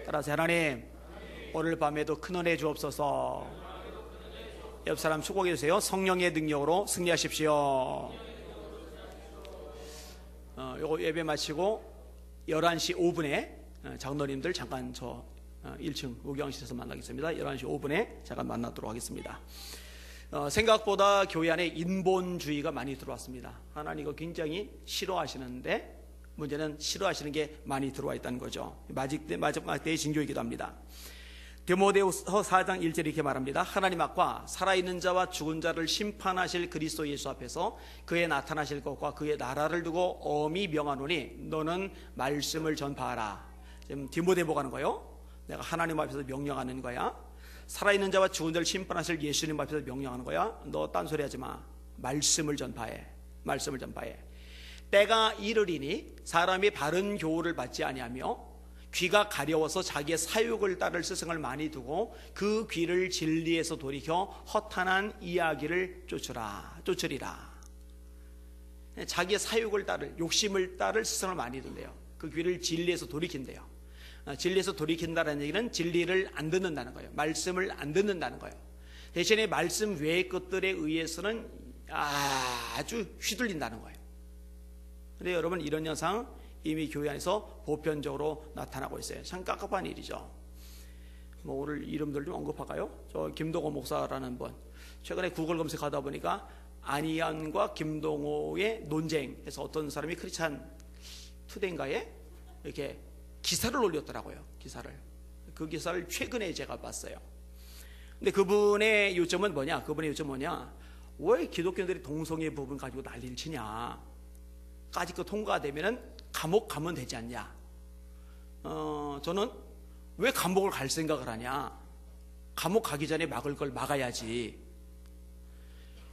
따라서 하나님, 오늘 밤에도 큰 은혜 주옵소서. 옆 사람 축복해 주세요. 성령의 능력으로 승리하십시오. 요거 예배 마치고 11시 5분에 장로님들 잠깐 저 1층 의경실에서 만나겠습니다. 11시 5분에 잠깐 만나도록 하겠습니다. 생각보다 교회 안에 인본주의가 많이 들어왔습니다. 하나님 이거 굉장히 싫어하시는데 문제는 싫어하시는 게 많이 들어와 있다는 거죠. 마지막 때의 징조이기도 합니다. 디모데후서 4장 1절에 이렇게 말합니다. 하나님 앞과 살아있는 자와 죽은 자를 심판하실 그리스도 예수 앞에서 그의 나타나실 것과 그의 나라를 두고 엄히 명하노니 너는 말씀을 전파하라. 지금 디모데 뭐 하는 거예요? 내가 하나님 앞에서 명령하는 거야. 살아있는 자와 죽은 자를 심판하실 예수님 앞에서 명령하는 거야. 너 딴소리 하지 마. 말씀을 전파해. 말씀을 전파해. 때가 이르리니 사람이 바른 교훈을 받지 아니하며 귀가 가려워서 자기의 사욕을 따를 스승을 많이 두고 그 귀를 진리에서 돌이켜 허탄한 이야기를 쫓으리라. 자기의 사욕을 따를, 욕심을 따를 스승을 많이 둔대요. 그 귀를 진리에서 돌이킨대요. 진리에서 돌이킨다는 얘기는 진리를 안 듣는다는 거예요. 말씀을 안 듣는다는 거예요. 대신에 말씀 외의 것들에 의해서는 아주 휘둘린다는 거예요. 근데 여러분, 이런 현상 이미 교회 안에서 보편적으로 나타나고 있어요. 참 깝깝한 일이죠. 뭐 오늘 이름들 좀 언급할까요? 저 김동호 목사라는 분, 최근에 구글 검색하다 보니까 안희연과 김동호의 논쟁에서 어떤 사람이 크리스찬 투데이인가에 이렇게 기사를 올렸더라고요. 그 기사를 최근에 제가 봤어요. 근데 그분의 요점은 뭐냐? 왜 기독교인들이 동성애 부분 가지고 난리를 치냐? 까짓 거 통과되면은 감옥 가면 되지 않냐? 저는 왜 감옥을 갈 생각을 하냐? 감옥 가기 전에 막을 걸 막아야지.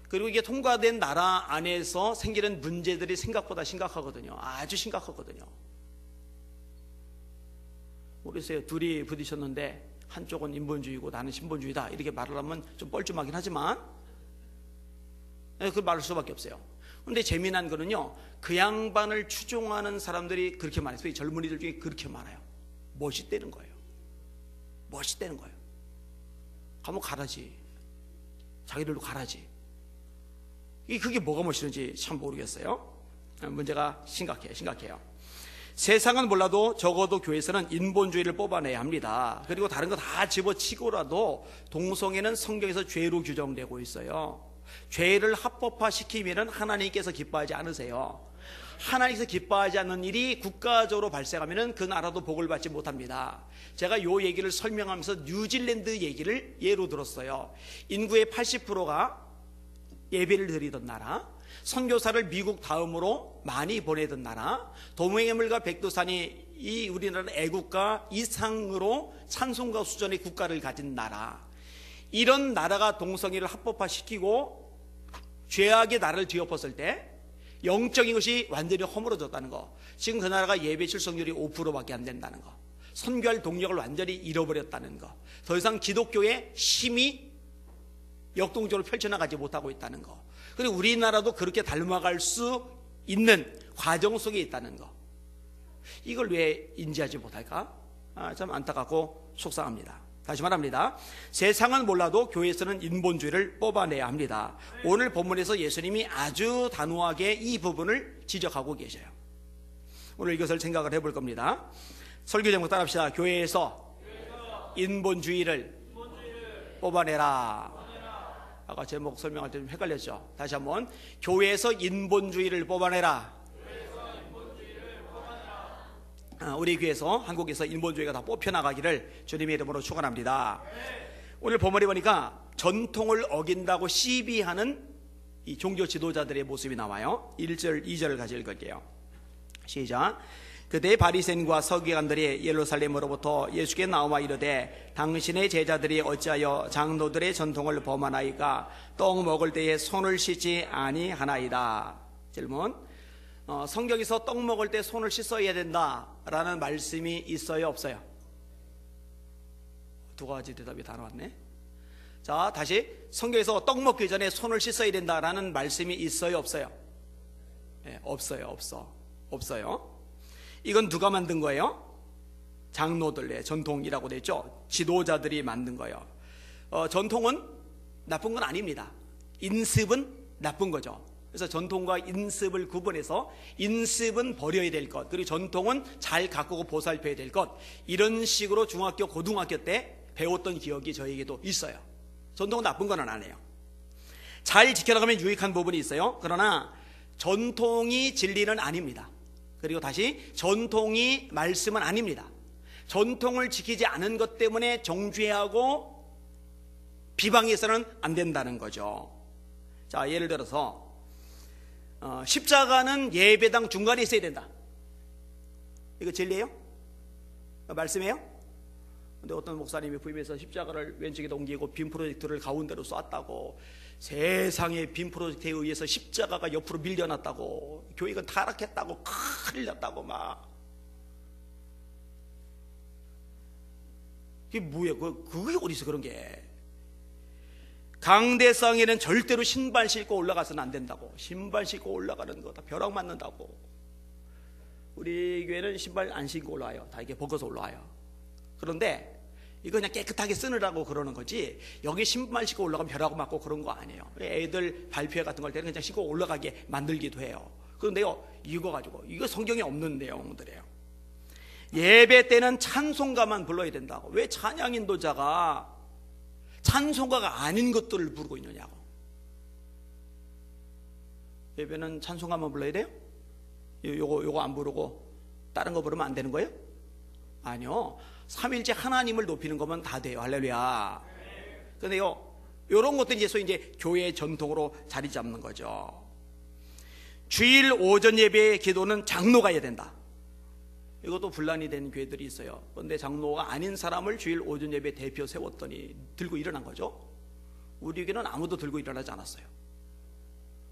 그리고 이게 통과된 나라 안에서 생기는 문제들이 생각보다 심각하거든요. 아주 심각하거든요. 모르겠어요. 둘이 부딪혔는데 한쪽은 인본주의고 나는 신본주의다 이렇게 말을 하면 좀 뻘쭘하긴 하지만 그 말할 수밖에 없어요. 그런데 재미난 거는요, 그 양반을 추종하는 사람들이 그렇게 많아요. 젊은이들 중에 그렇게 많아요. 멋있다는 거예요. 감옥 가라지. 자기들도 가라지. 그게 뭐가 멋있는지 참 모르겠어요. 문제가 심각해요. 세상은 몰라도 적어도 교회에서는 인본주의를 뽑아내야 합니다. 그리고 다른 거 다 집어치고라도 동성애는 성경에서 죄로 규정되고 있어요. 죄를 합법화시키면 하나님께서 기뻐하지 않으세요. 하나님께서 기뻐하지 않는 일이 국가적으로 발생하면 그 나라도 복을 받지 못합니다. 제가 요 얘기를 설명하면서 뉴질랜드 얘기를 예로 들었어요. 인구의 80%가 예배를 드리던 나라, 선교사를 미국 다음으로 많이 보내던 나라, 도매물과 백두산이 이 우리나라 애국가 이상으로 찬송가 수준의 국가를 가진 나라, 이런 나라가 동성애를 합법화시키고 죄악의 나라를 뒤엎었을 때 영적인 것이 완전히 허물어졌다는 거, 지금 그 나라가 예배 출석률이 5%밖에 안 된다는 거, 선교할 동력을 완전히 잃어버렸다는 거, 더 이상 기독교의 힘이 역동적으로 펼쳐나가지 못하고 있다는 거, 그리고 우리나라도 그렇게 닮아갈 수 있는 과정 속에 있다는 거, 이걸 왜 인지하지 못할까? 참 안타깝고 속상합니다. 다시 말합니다. 세상은 몰라도 교회에서는 인본주의를 뽑아내야 합니다. 오늘 본문에서 예수님이 아주 단호하게 이 부분을 지적하고 계셔요. 오늘 이것을 생각을 해볼 겁니다. 설교 제목 따라합시다. 교회에서 인본주의를 뽑아내라. 아까 제목 설명할 때 좀 헷갈렸죠. 다시 한번, 교회에서 인본주의를 뽑아내라. 우리 교회에서, 한국에서 인본주의가 다 뽑혀나가기를 주님의 이름으로 축원합니다. 오늘 본문에 보니까 전통을 어긴다고 시비하는 이 종교 지도자들의 모습이 나와요. 1절, 2절을 같이 읽을게요. 시작. 그때 바리새인과 서기관들이 예루살렘으로부터 예수께 나와 이르되 당신의 제자들이 어찌하여 장로들의 전통을 범하나이까? 떡 먹을 때에 손을 씻지 아니하나이다. 질문. 성경에서 떡 먹을 때 손을 씻어야 된다라는 말씀이 있어요, 없어요? 두 가지 대답이 다 나왔네. 자, 다시, 성경에서 떡 먹기 전에 손을 씻어야 된다라는 말씀이 있어요, 없어요? 네, 없어요. 이건 누가 만든 거예요? 장로들의 전통이라고 되어 있죠. 지도자들이 만든 거예요. 전통은 나쁜 건 아닙니다. 인습은 나쁜 거죠. 그래서 전통과 인습을 구분해서 인습은 버려야 될 것, 그리고 전통은 잘 가꾸고 보살펴야 될 것, 이런 식으로 중학교, 고등학교 때 배웠던 기억이 저에게도 있어요. 전통은 나쁜 건 아니에요. 잘 지켜나가면 유익한 부분이 있어요. 그러나 전통이 진리는 아닙니다. 그리고 다시, 전통이 말씀은 아닙니다. 전통을 지키지 않은 것 때문에 정죄하고 비방해서는 안 된다는 거죠. 자, 예를 들어서 십자가는 예배당 중간에 있어야 된다. 이거 진리예요? 말씀이에요? 근데 어떤 목사님이 부임해서 십자가를 왼쪽에 옮기고 빔 프로젝트를 가운데로 쐈다고, 세상에 빔 프로젝트에 의해서 십자가가 옆으로 밀려났다고, 교회가 타락했다고, 큰일 났다고 막. 그게 뭐예요? 그게 어디서 그런 게. 강대상에는 절대로 신발 신고 올라가서는 안 된다고. 신발 신고 올라가는 거 다 벼락 맞는다고. 우리 교회는 신발 안 신고 올라와요. 다 이렇게 벗어서 올라와요. 그런데 이거 그냥 깨끗하게 쓰느라고 그러는 거지, 여기 신발 신고 올라가면 벼락 맞고 그런 거 아니에요. 애들 발표회 같은 걸 때는 그냥 신고 올라가게 만들기도 해요. 그런데요, 이거 가지고, 이거 성경에 없는 내용들이에요. 예배 때는 찬송가만 불러야 된다고. 왜 찬양 인도자가 찬송가가 아닌 것들을 부르고 있느냐고. 예배는 찬송가만 불러야 돼요? 요거 안 부르고 다른 거 부르면 안 되는 거예요? 아니요. 삼일째 하나님을 높이는 거면 다 돼요. 할렐루야. 그런데요, 요런 것들이 이제 교회의 전통으로 자리 잡는 거죠. 주일 오전 예배의 기도는 장로가 해야 된다. 이것도 분란이 된 교회들이 있어요. 그런데 장로가 아닌 사람을 주일 오전 예배 대표 세웠더니 들고 일어난 거죠. 우리 교회는 아무도 들고 일어나지 않았어요.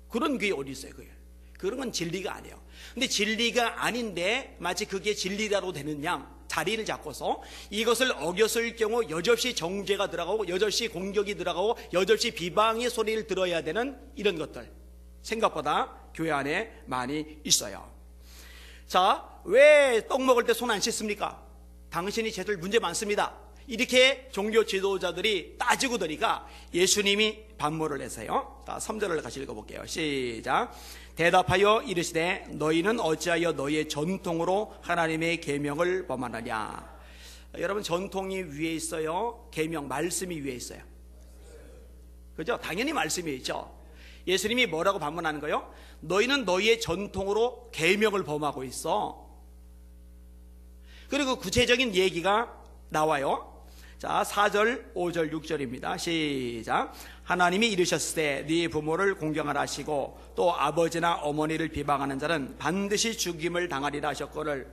그런 교회 어디 있어요? 그게. 그런 건 진리가 아니에요. 근데 진리가 아닌데 마치 그게 진리라고 되는 양 자리를 잡고서 이것을 어겼을 경우 여접시 정죄가 들어가고, 여접시 공격이 들어가고, 여접시 비방의 소리를 들어야 되는 이런 것들, 생각보다 교회 안에 많이 있어요. 자, 왜 떡 먹을 때 손 안 씻습니까? 당신이 쟤들 문제 많습니다. 이렇게 종교 지도자들이 따지고 드니까 예수님이 반문을 해서요. 자, 3절을 같이 읽어볼게요. 시작. 대답하여 이르시되 너희는 어찌하여 너희의 전통으로 하나님의 계명을 범하느냐. 여러분, 전통이 위에 있어요? 계명, 말씀이 위에 있어요? 그죠? 당연히 말씀이 있죠. 예수님이 뭐라고 반문하는 거예요? 너희는 너희의 전통으로 계명을 범하고 있어. 그리고 구체적인 얘기가 나와요. 자, 4절, 5절, 6절입니다. 시작. 하나님이 이르셨을 때 네 부모를 공경하라 하시고 또 아버지나 어머니를 비방하는 자는 반드시 죽임을 당하리라 하셨거늘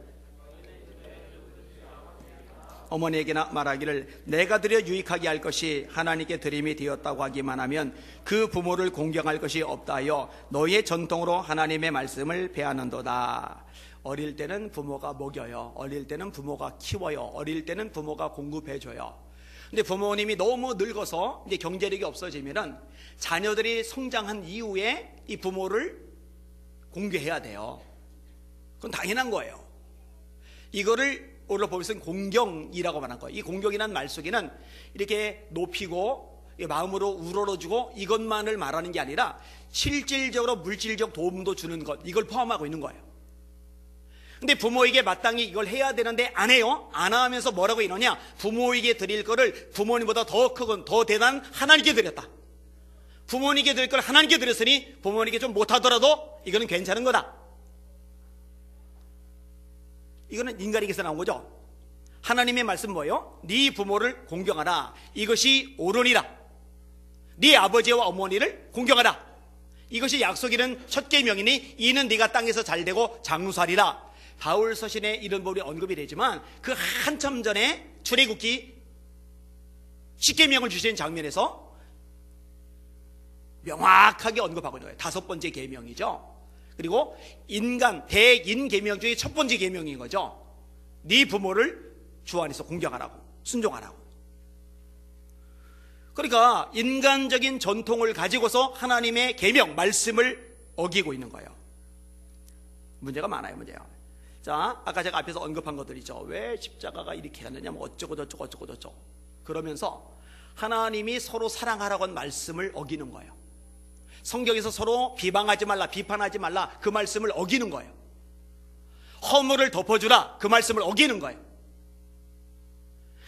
어머니에게나 말하기를 내가 드려 유익하게 할 것이 하나님께 드림이 되었다고 하기만 하면 그 부모를 공경할 것이 없다 하여 너희의 전통으로 하나님의 말씀을 배하는도다. 어릴 때는 부모가 먹여요. 어릴 때는 부모가 키워요. 어릴 때는 부모가 공급해줘요. 근데 부모님이 너무 늙어서 이제 경제력이 없어지면은 자녀들이 성장한 이후에 이 부모를 공개해야 돼요. 그건 당연한 거예요. 이거를 오늘 보면서 공경이라고 말한 거예요. 이 공경이라는 말 속에는 이렇게 높이고 마음으로 우러러주고 이것만을 말하는 게 아니라 실질적으로 물질적 도움도 주는 것, 이걸 포함하고 있는 거예요. 근데 부모에게 마땅히 이걸 해야 되는데 안 해요. 안 하면서 뭐라고 이러냐, 부모에게 드릴 거를 부모님보다 더 크고 더 대단한 하나님께 드렸다. 부모님께 드릴 걸 하나님께 드렸으니 부모님께 좀 못하더라도 이거는 괜찮은 거다. 이거는 인간에게서 나온 거죠. 하나님의 말씀 뭐예요? 네 부모를 공경하라. 이것이 옳으니라. 네 아버지와 어머니를 공경하라. 이것이 약속이는 첫 계명이니 이는 네가 땅에서 잘되고 장수하리라. 바울 서신에 이런 부분이 언급이 되지만 그 한참 전에 출애굽기 10계명을 주신 장면에서 명확하게 언급하고 있는 거예요. 5번째 계명이죠. 그리고 인간 대인 계명 중에 첫 번째 계명인 거죠. 네 부모를 주 안에서 공경하라고, 순종하라고. 그러니까 인간적인 전통을 가지고서 하나님의 계명 말씀을 어기고 있는 거예요. 문제가 많아요. 문제가. 자, 아까 제가 앞에서 언급한 것들이죠. 왜 십자가가 이렇게 갔느냐, 뭐 어쩌고 저쩌고 어쩌고 저쩌고. 그러면서 하나님이 서로 사랑하라고 한 말씀을 어기는 거예요. 성경에서 서로 비방하지 말라, 비판하지 말라, 그 말씀을 어기는 거예요. 허물을 덮어주라, 그 말씀을 어기는 거예요.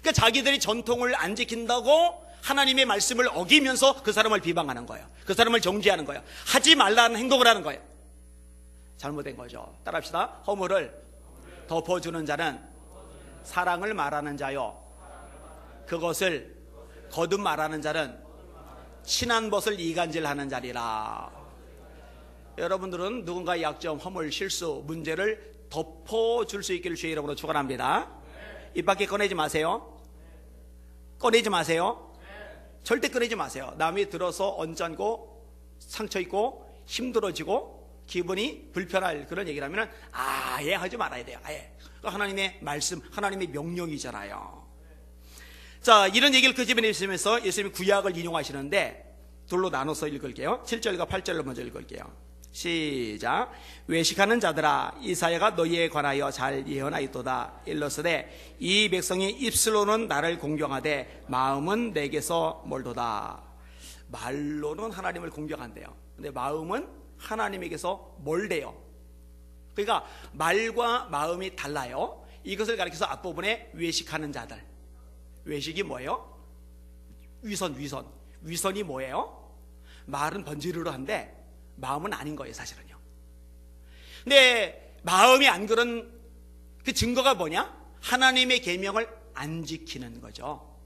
그러니까 자기들이 전통을 안 지킨다고 하나님의 말씀을 어기면서 그 사람을 비방하는 거예요. 그 사람을 정죄하는 거예요. 하지 말라는 행동을 하는 거예요. 잘못된 거죠. 따라합시다. 허물을 덮어주는 자는 사랑을 말하는 자요, 그것을 거듭 말하는 자는 친한 벗을 이간질하는 자리라. 여러분들은 누군가의 약점, 허물, 실수, 문제를 덮어줄 수 있기를 주의 이름으로 축원합니다. 입 밖에 꺼내지 마세요. 꺼내지 마세요. 절대 꺼내지 마세요. 남이 들어서 언짢고 상처 있고 힘들어지고 기분이 불편할 그런 얘기를 하면 아예 하지 말아야 돼요. 아예. 하나님의 말씀, 하나님의 명령이잖아요. 자, 이런 얘기를 그 집에 있으면서 예수님이 구약을 인용하시는데 둘로 나눠서 읽을게요. 7절과 8절을 먼저 읽을게요. 시작. 외식하는 자들아, 이사야가 너희에 관하여 잘 예언하였도다. 일러스되 이 백성이 입술로는 나를 공경하되 마음은 내게서 멀도다. 말로는 하나님을 공경한대요. 근데 마음은 하나님에게서 멀대요. 그러니까 말과 마음이 달라요. 이것을 가리켜서 앞부분에 외식하는 자들. 외식이 뭐예요? 위선이 뭐예요? 말은 번지르르한데 마음은 아닌 거예요, 사실은요. 근데 마음이 안 그런 그 증거가 뭐냐? 하나님의 계명을 안 지키는 거죠.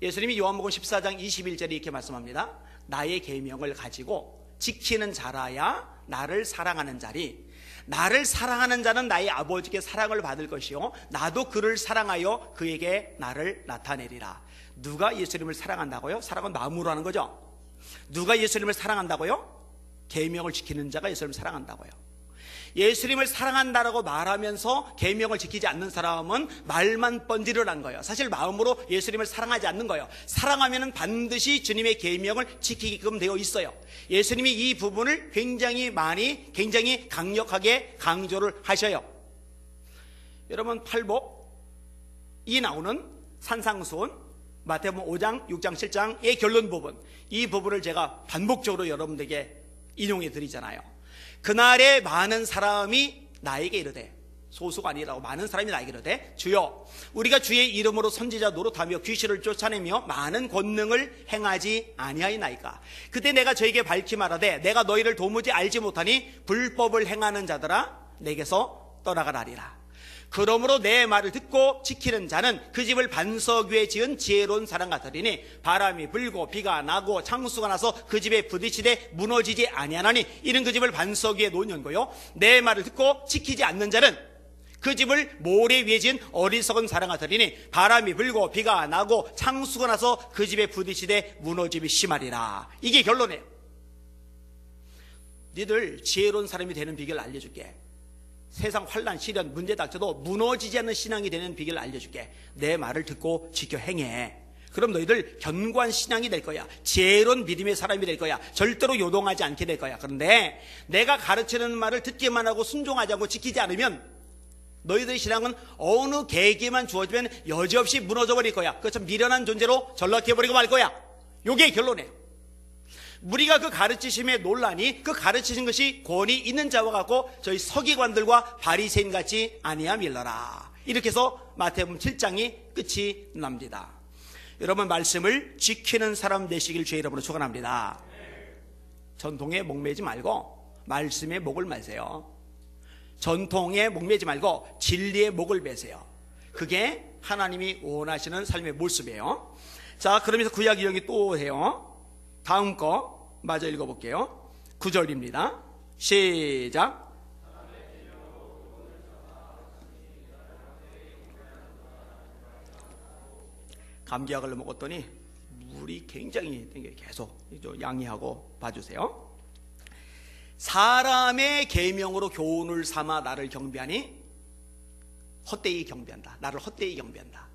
예수님이 요한복음 14장 21절에 이렇게 말씀합니다. 나의 계명을 가지고 지키는 자라야 나를 사랑하는 자리. 나를 사랑하는 자는 나의 아버지께 사랑을 받을 것이요, 나도 그를 사랑하여 그에게 나를 나타내리라. 누가 예수님을 사랑한다고요? 사랑은 마음으로 하는 거죠. 누가 예수님을 사랑한다고요? 계명을 지키는 자가 예수님을 사랑한다고요. 예수님을 사랑한다라고 말하면서 계명을 지키지 않는 사람은 말만 번지르르한 거예요. 사실 마음으로 예수님을 사랑하지 않는 거예요. 사랑하면 반드시 주님의 계명을 지키게끔 되어 있어요. 예수님이 이 부분을 굉장히 강력하게 강조를 하셔요. 여러분, 팔복이 나오는 산상수훈, 마태복음 5장, 6장, 7장의 결론 부분, 이 부분을 제가 반복적으로 여러분들에게 인용해 드리잖아요. 그날에 많은 사람이 나에게 이르되, 소수가 아니라고 많은 사람이 나에게 이르되, 주여 우리가 주의 이름으로 선지자 노릇하며 귀신을 쫓아내며 많은 권능을 행하지 아니하이나이까. 그때 내가 저에게 밝히 말하되, 내가 너희를 도무지 알지 못하니 불법을 행하는 자들아 내게서 떠나가라리라. 그러므로 내 말을 듣고 지키는 자는 그 집을 반석 위에 지은 지혜로운 사람 같으리니 바람이 불고 비가 나고 창수가 나서 그 집에 부딪히되 무너지지 아니하나니 이는 그 집을 반석 위에 놓은 연고요, 내 말을 듣고 지키지 않는 자는 그 집을 모래 위에 지은 어리석은 사람 같으리니 바람이 불고 비가 나고 창수가 나서 그 집에 부딪히되 무너짐이 심하리라. 이게 결론이에요. 니들 지혜로운 사람이 되는 비결을 알려줄게. 세상 환난, 시련, 문제 닥쳐도 무너지지 않는 신앙이 되는 비결을 알려줄게. 내 말을 듣고 지켜 행해. 그럼 너희들 견고한 신앙이 될 거야. 지혜로운 믿음의 사람이 될 거야. 절대로 요동하지 않게 될 거야. 그런데 내가 가르치는 말을 듣기만 하고 순종하지 않고 지키지 않으면 너희들의 신앙은 어느 계기만 주어지면 여지없이 무너져 버릴 거야. 그것처럼 미련한 존재로 전락해버리고 말 거야. 요게 결론이에요. 우리가 그 가르치심에 논란이, 그 가르치신 것이 권위 있는 자와 같고 저희 서기관들과 바리새인 같이 아니함일러라. 이렇게 해서 마태복음 7장이 끝이 납니다. 여러분, 말씀을 지키는 사람 되시길 주의 이름으로 축원합니다. 전통에 목매지 말고 말씀에 목을 매세요. 전통에 목매지 말고 진리에 목을 매세요. 그게 하나님이 원하시는 삶의 모습이에요. 자, 그러면서 구약 인용이 또 해요. 다음 거 마저 읽어볼게요. 9절입니다. 시작. 감기약을 먹었더니 물이 굉장히 계속 양해하고 봐주세요. 사람의 계명으로 교훈을 삼아 나를 경배하니 헛되이 경배한다. 나를 헛되이 경배한다.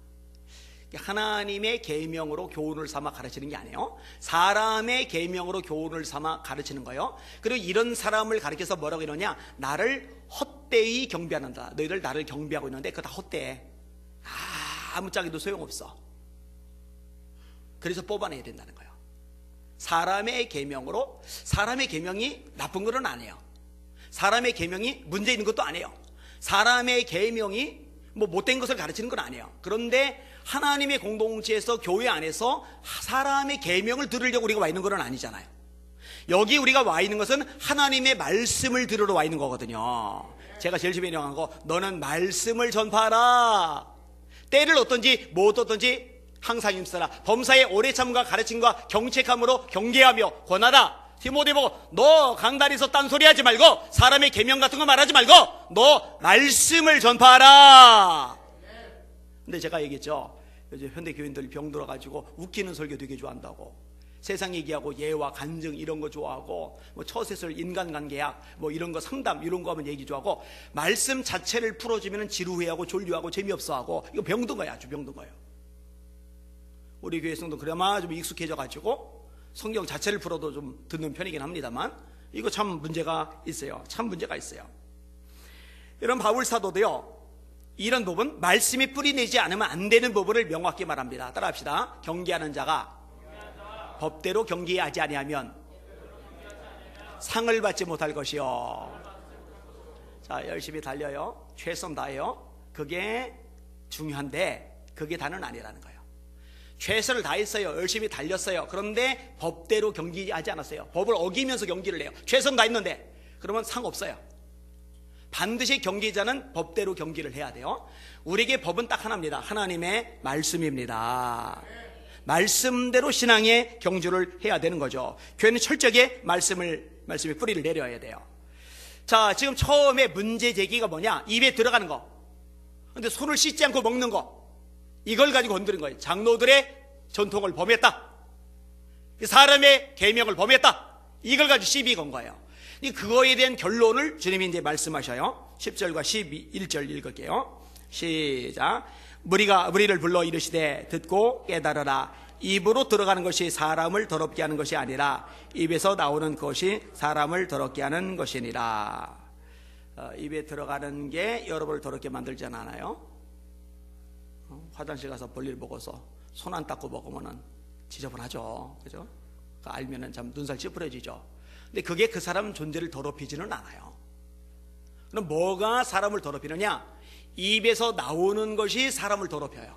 하나님의 계명으로 교훈을 삼아 가르치는 게 아니에요. 사람의 계명으로 교훈을 삼아 가르치는 거예요. 그리고 이런 사람을 가르쳐서 뭐라고 이러냐, 나를 헛되이 경배하는다. 너희들 나를 경배하고 있는데 그거 다 헛되해. 아무짝에도 소용없어. 그래서 뽑아내야 된다는 거예요. 사람의 계명으로, 사람의 계명이 나쁜 것은 아니에요. 사람의 계명이 문제 있는 것도 아니에요. 사람의 계명이 뭐 못된 것을 가르치는 건 아니에요. 그런데 하나님의 공동체에서, 교회 안에서 사람의 계명을 들으려고 우리가 와 있는 건 아니잖아요. 여기 우리가 와 있는 것은 하나님의 말씀을 들으러 와 있는 거거든요. 제가 제일 처음에 명한 거, 너는 말씀을 전파하라. 때를 어떤지 못 어떤지 항상 힘쓰라. 범사의 오래 참과 가르침과 경책함으로 경계하며 권하라. 디모데 보고 너 강단에서 딴소리 하지 말고 사람의 계명 같은 거 말하지 말고 너 말씀을 전파하라. 근데 제가 얘기했죠. 요즘 현대 교인들이 병들어가지고 웃기는 설교 되게 좋아한다고. 세상 얘기하고 예와 간증 이런 거 좋아하고 뭐 처세술 인간관계학 뭐 이런 거 상담 이런 거 하면 얘기 좋아하고 말씀 자체를 풀어주면 지루해하고 졸려하고 재미없어하고 이거 병든 거야. 아주 병든 거예요. 우리 교회 성도 그나마 좀 익숙해져가지고 성경 자체를 풀어도 좀 듣는 편이긴 합니다만 이거 참 문제가 있어요. 참 문제가 있어요. 이런 바울 사도도요, 이런 부분, 말씀이 뿌리내지 않으면 안 되는 부분을 명확히 말합니다. 따라합시다. 경계하는 자가 법대로 경계하지 아니하면 상을 받지 못할 것이요. 자, 열심히 달려요. 최선 다해요. 그게 중요한데 그게 다는 아니라는 거예요. 최선을 다했어요. 열심히 달렸어요. 그런데 법대로 경기하지 않았어요. 법을 어기면서 경기를 해요. 최선 다했는데 그러면 상 없어요. 반드시 경기자는 법대로 경기를 해야 돼요. 우리에게 법은 딱 하나입니다. 하나님의 말씀입니다. 말씀대로 신앙의 경주를 해야 되는 거죠. 교회는 철저하게 말씀의 뿌리를 내려야 돼요. 자, 지금 처음에 문제 제기가 뭐냐? 입에 들어가는 거. 근데 손을 씻지 않고 먹는 거. 이걸 가지고 건드린 거예요. 장로들의 전통을 범했다. 사람의 계명을 범했다. 이걸 가지고 시비 건 거예요. 그거에 대한 결론을 주님이 이제 말씀하셔요. 10절과 11절 읽을게요. 시작. 무리를 불러 이르시되 듣고 깨달으라. 입으로 들어가는 것이 사람을 더럽게 하는 것이 아니라 입에서 나오는 것이 사람을 더럽게 하는 것이니라. 입에 들어가는 게 여러분을 더럽게 만들지 않아요? 화장실 가서 볼일 보고서 손 안 닦고 먹으면은 지저분하죠. 그죠? 알면은 참 눈살 찌푸려지죠. 근데 그게 그 사람 존재를 더럽히지는 않아요. 그럼 뭐가 사람을 더럽히느냐? 입에서 나오는 것이 사람을 더럽혀요.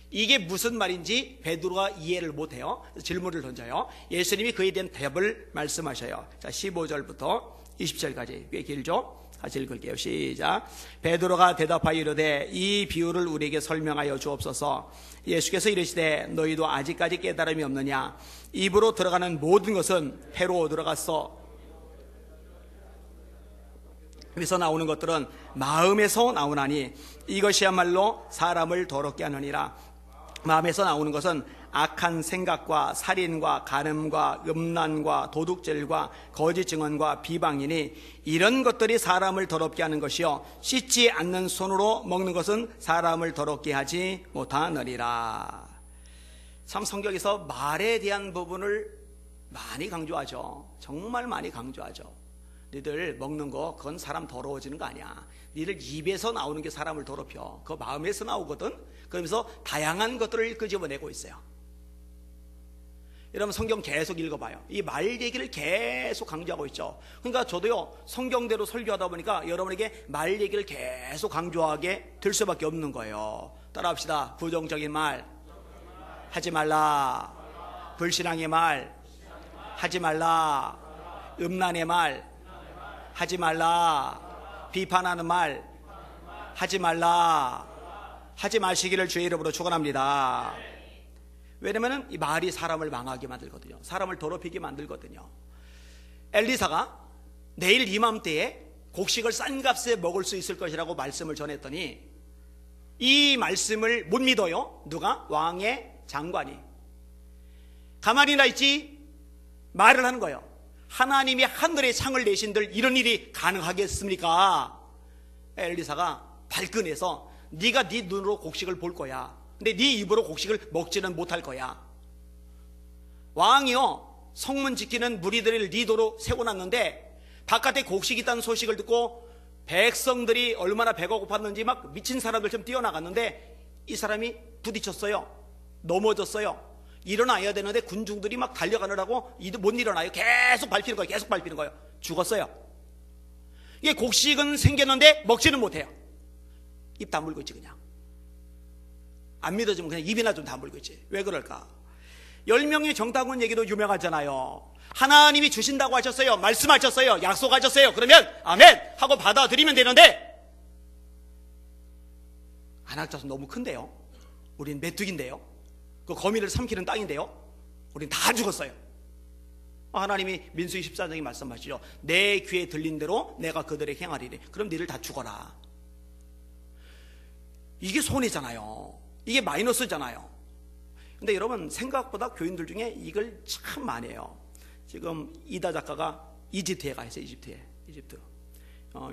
이게 무슨 말인지 베드로가 이해를 못해요. 질문을 던져요. 예수님이 그에 대한 답을 말씀하셔요. 자, 15절부터 20절까지 꽤 길죠? 같이 읽을게요. 시작. 베드로가 대답하여 이르되 이 비유를 우리에게 설명하여 주옵소서. 예수께서 이르시되 너희도 아직까지 깨달음이 없느냐? 입으로 들어가는 모든 것은 폐로 들어갔어. 그래서 나오는 것들은 마음에서 나오나니 이것이야말로 사람을 더럽게 하느니라. 마음에서 나오는 것은 악한 생각과 살인과 간음과 음란과 도둑질과 거짓 증언과 비방이니 이런 것들이 사람을 더럽게 하는 것이요 씻지 않는 손으로 먹는 것은 사람을 더럽게 하지 못하느니라. 참 성경에서 말에 대한 부분을 많이 강조하죠. 정말 많이 강조하죠. 너희들 먹는 거 그건 사람 더러워지는 거 아니야. 너희들 입에서 나오는 게 사람을 더럽혀. 그거 마음에서 나오거든. 그러면서 다양한 것들을 끄집어내고 있어요. 여러분 성경 계속 읽어봐요. 이 말 얘기를 계속 강조하고 있죠. 그러니까 저도요 성경대로 설교하다 보니까 여러분에게 말 얘기를 계속 강조하게 될 수밖에 없는 거예요. 따라합시다. 부정적인 말 하지 말라. 불신앙의 말 하지 말라. 음란의 말 하지 말라. 비판하는 말 하지 말라. 하지 마시기를 주의 이름으로 축원합니다. 왜냐면 이 말이 사람을 망하게 만들거든요. 사람을 더럽히게 만들거든요. 엘리사가 내일 이맘때에 곡식을 싼 값에 먹을 수 있을 것이라고 말씀을 전했더니 이 말씀을 못 믿어요. 누가? 왕의 장관이. 가만히 나 있지 말을 하는 거예요. 하나님이 하늘에 창을 내신들 이런 일이 가능하겠습니까? 엘리사가 발끈해서 네가 네 눈으로 곡식을 볼 거야. 근데 네 입으로 곡식을 먹지는 못할 거야. 왕이요 성문 지키는 무리들을 리더로 세워놨는데 바깥에 곡식이 있다는 소식을 듣고 백성들이 얼마나 배가 고팠는지 막 미친 사람들처럼 뛰어나갔는데 이 사람이 부딪혔어요. 넘어졌어요. 일어나야 되는데 군중들이 막 달려가느라고 못 일어나요. 계속 밟히는 거예요. 계속 밟히는 거예요. 죽었어요. 이게 곡식은 생겼는데 먹지는 못해요. 입 다물고 있지 그냥. 안 믿어지면 그냥 입이나 좀 다물고 있지. 왜 그럴까? 10명의 정탐꾼 얘기도 유명하잖아요. 하나님이 주신다고 하셨어요. 말씀하셨어요. 약속하셨어요. 그러면 아멘 하고 받아들이면 되는데 안악자손 너무 큰데요. 우린 메뚜기인데요. 그 거미를 삼키는 땅인데요. 우린 다 죽었어요. 하나님이 민수기 14장에 말씀하시죠. 내 귀에 들린 대로 내가 그들에게 행하리니 그럼 너희들 다 죽어라. 이게 손해잖아요. 이게 마이너스잖아요. 근데 여러분 생각보다 교인들 중에 이걸 참 많이 해요. 지금 이다 작가가 이집트에 가 있어요. 이집트.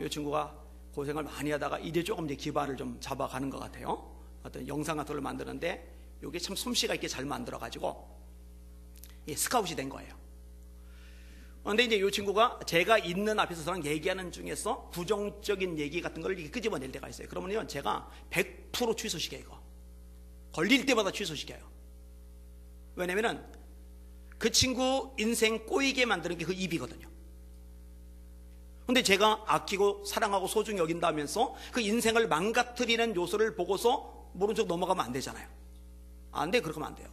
이 친구가 고생을 많이 하다가 이제 조금 이제 기반을 좀 잡아가는 것 같아요. 어떤 영상 같은 걸 만드는데 이게 참 솜씨가 있게 잘 만들어가지고 스카웃이 된 거예요. 그런데 이제 이 친구가 제가 있는 앞에서 저랑 얘기하는 중에서 부정적인 얘기 같은 걸 이렇게 끄집어낼 때가 있어요. 그러면요 제가 100% 취소시켜요. 이거 걸릴 때마다 취소시켜요. 왜냐면은 그 친구 인생 꼬이게 만드는 게 그 입이거든요. 근데 제가 아끼고 사랑하고 소중히 여긴다면서 그 인생을 망가뜨리는 요소를 보고서 모른 척 넘어가면 안 되잖아요. 안 돼. 그러면 안 돼요.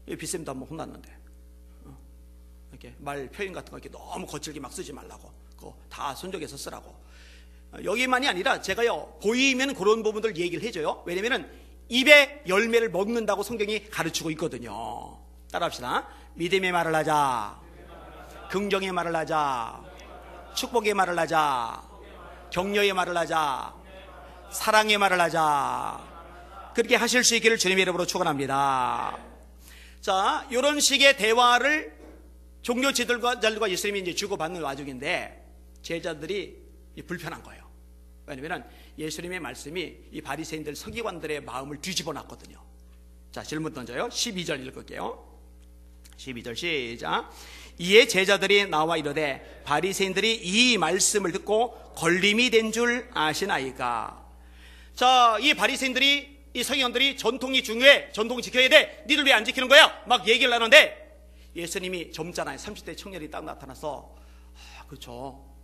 빗쌤도 한번 혼났는데 이렇게 말 표현 같은 거 이렇게 너무 거칠게 막 쓰지 말라고 그거 다 순종해서 쓰라고. 여기만이 아니라 제가요 보이면 그런 부분들 얘기를 해줘요. 왜냐면은 입에 열매를 먹는다고 성경이 가르치고 있거든요. 따라합시다. 믿음의 말을 하자, 긍정의 말을 하자, 축복의 말을 하자, 격려의 말을 하자, 사랑의 말을 하자. 그렇게 하실 수 있기를 주님의 이름으로 축원합니다. 자, 이런 식의 대화를 종교 지도자들과 예수님이 이제 주고받는 와중인데 제자들이 불편한 거예요. 왜냐하면 예수님의 말씀이 이 바리새인들 서기관들의 마음을 뒤집어 놨거든요. 자, 질문 던져요. 12절 읽을게요. 12절 시작. 이에 제자들이 나와 이르되 바리새인들이 이 말씀을 듣고 걸림이 된 줄 아시나이까. 자, 이 바리새인들이 이 서기관들이 전통이 중요해, 전통 지켜야 돼, 니들 왜 안 지키는 거야? 막 얘기를 하는데 예수님이 젊잖아요. 30대 청년이 딱 나타나서 그렇죠,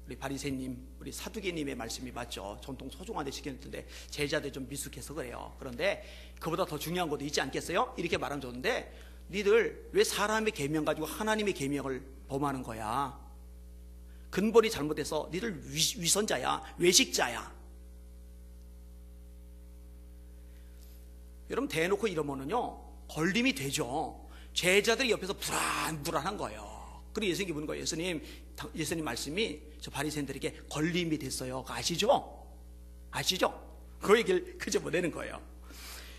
우리 바리새님, 우리 사두개님의 말씀이 맞죠. 전통 소중한데 지켜야 되는데 제자들 좀 미숙해서 그래요. 그런데 그보다 더 중요한 것도 있지 않겠어요? 이렇게 말하면 좋은데 니들 왜 사람의 계명 가지고 하나님의 계명을 범하는 거야? 근본이 잘못돼서 니들 위선자야, 외식자야. 여러분 대놓고 이러면은요 걸림이 되죠. 제자들이 옆에서 불안한 거예요. 그리고 예수님이 묻는 거예요. 예수님 말씀이 저 바리새인들에게 걸림이 됐어요. 그거 아시죠? 그 얘기를 끄집어내는 거예요.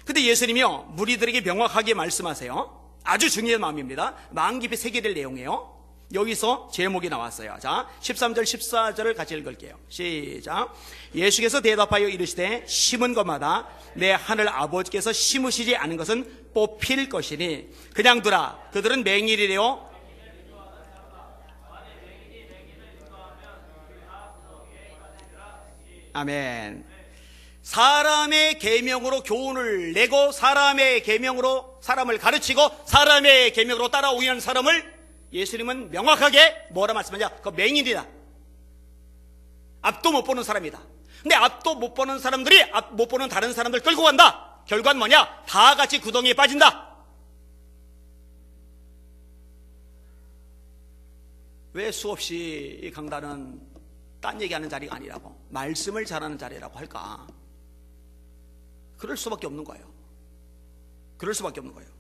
근데 예수님이요 무리들에게 명확하게 말씀하세요. 아주 중요한 마음입니다. 마음 깊이 새겨질 내용이에요. 여기서 제목이 나왔어요. 자, 13절 14절을 같이 읽을게요. 시작. 예수께서 대답하여 이르시되 심은 것마다 내 하늘 아버지께서 심으시지 않은 것은 뽑힐 것이니 그냥 두라. 그들은 맹인이래요. 아멘. 사람의 계명으로 교훈을 내고 사람의 계명으로 사람을 가르치고 사람의 계명으로 따라오는 사람을 예수님은 명확하게 뭐라 말씀하냐? 그 맹인이다. 앞도 못 보는 사람이다. 근데 앞도 못 보는 사람들이 앞 못 보는 다른 사람들 끌고 간다. 결과는 뭐냐? 다 같이 구덩이에 빠진다. 왜 수없이 이 강단은 딴 얘기하는 자리가 아니라고, 말씀을 잘하는 자리라고 할까? 그럴 수밖에 없는 거예요. 그럴 수밖에 없는 거예요.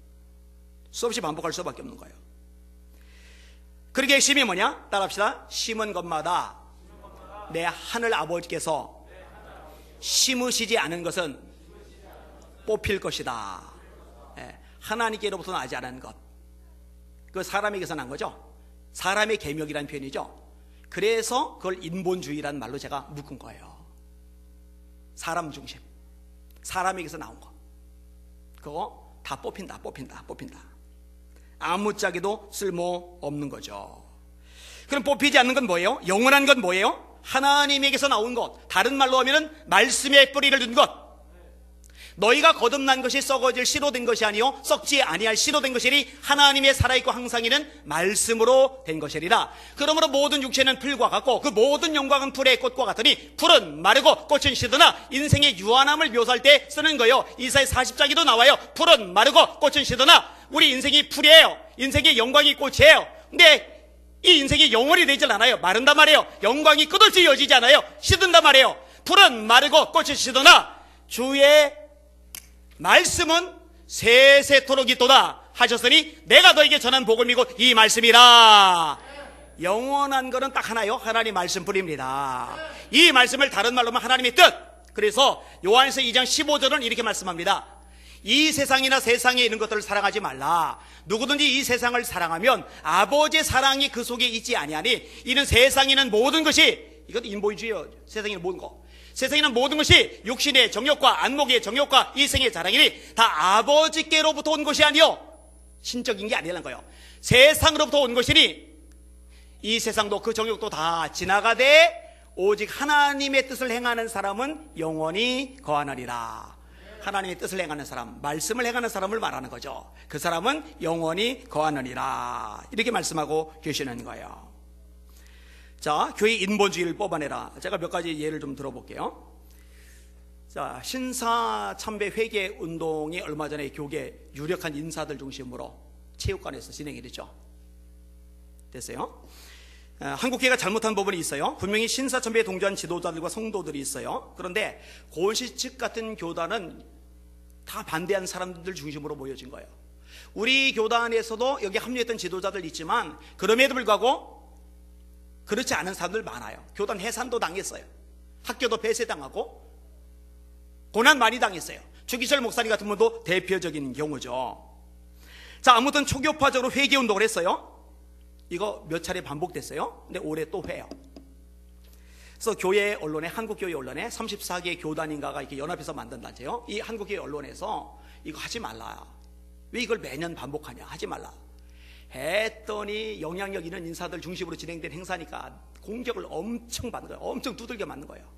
수없이 반복할 수밖에 없는 거예요. 그러게 심이 뭐냐? 따라합시다. 심은 것마다 내 하늘 아버지께서 심으시지 않은 것은 뽑힐 것이다. 하나님께로부터 나지 않은 것, 그 사람에게서 난 거죠. 사람의 계명이라는 표현이죠. 그래서 그걸 인본주의라는 말로 제가 묶은 거예요. 사람 중심, 사람에게서 나온 거, 그거 다 뽑힌다. 아무짝에도 쓸모 없는 거죠. 그럼 뽑히지 않는 건 뭐예요? 영원한 건 뭐예요? 하나님에게서 나온 것, 다른 말로 하면은 말씀의 뿌리를 둔 것. 너희가 거듭난 것이 썩어질 씨로 된 것이 아니요 썩지 아니할 씨로 된 것이니 하나님의 살아있고 항상 있는 말씀으로 된 것이리라. 그러므로 모든 육체는 풀과 같고 그 모든 영광은 풀의 꽃과 같으니 풀은 마르고 꽃은 시드나, 인생의 유한함을 묘사할 때 쓰는 거예요. 이사야 40장에도 나와요. 풀은 마르고 꽃은 시드나. 우리 인생이 풀이에요. 인생의 영광이 꽃이에요. 근데 이 인생이 영원히 되질 않아요. 마른단 말이에요. 영광이 끝없이 이어지지 않아요. 시든단 말이에요. 풀은 마르고 꽃은 시드나 주의 말씀은 세세토록 있도다 하셨으니 내가 너에게 전한 복을 믿고 이 말씀이라. 영원한 거는 딱 하나요. 하나님 말씀뿐입니다. 이 말씀을 다른 말로 하면 하나님의 뜻. 그래서 요한에서 2장 15절은 이렇게 말씀합니다. 이 세상이나 세상에 있는 것들을 사랑하지 말라. 누구든지 이 세상을 사랑하면 아버지의 사랑이 그 속에 있지 아니하니 이는 세상에 있는 모든 것이, 이것도 인본주의예요. 세상에 있는 모든 것, 세상에 있는 모든 것이 육신의 정욕과 안목의 정욕과 이생의 자랑이니 다 아버지께로부터 온 것이 아니요 신적인 게 아니라는 거예요. 세상으로부터 온 것이니 이 세상도 그 정욕도 다 지나가되 오직 하나님의 뜻을 행하는 사람은 영원히 거하느니라. 하나님의 뜻을 행하는 사람, 말씀을 행하는 사람을 말하는 거죠. 그 사람은 영원히 거하느니라. 이렇게 말씀하고 계시는 거예요. 자, 교회 인본주의를 뽑아내라. 제가 몇 가지 예를 좀 들어볼게요. 자, 신사참배 회개 운동이 얼마 전에 교계 유력한 인사들 중심으로 체육관에서 진행이 됐죠. 됐어요? 한국교회가 잘못한 부분이 있어요. 분명히 신사참배에 동조한 지도자들과 성도들이 있어요. 그런데 고은시 측 같은 교단은 다 반대한 사람들 중심으로 모여진 거예요. 우리 교단에서도 여기 합류했던 지도자들 있지만 그럼에도 불구하고 그렇지 않은 사람들 많아요. 교단 해산도 당했어요. 학교도 폐쇄당하고 고난 많이 당했어요. 주기철 목사님 같은 분도 대표적인 경우죠. 자, 아무튼 초교파적으로 회개운동을 했어요. 이거 몇 차례 반복됐어요. 근데 올해 또 해요. 그래서 교회 언론에, 한국교회 언론에 34개 교단인가가 이렇게 연합해서 만든 단체요. 이 한국교회 언론에서 이거 하지 말라. 왜 이걸 매년 반복하냐. 하지 말라 했더니 영향력 있는 인사들 중심으로 진행된 행사니까 공격을 엄청 받는 거예요. 엄청 두들겨 맞는 거예요.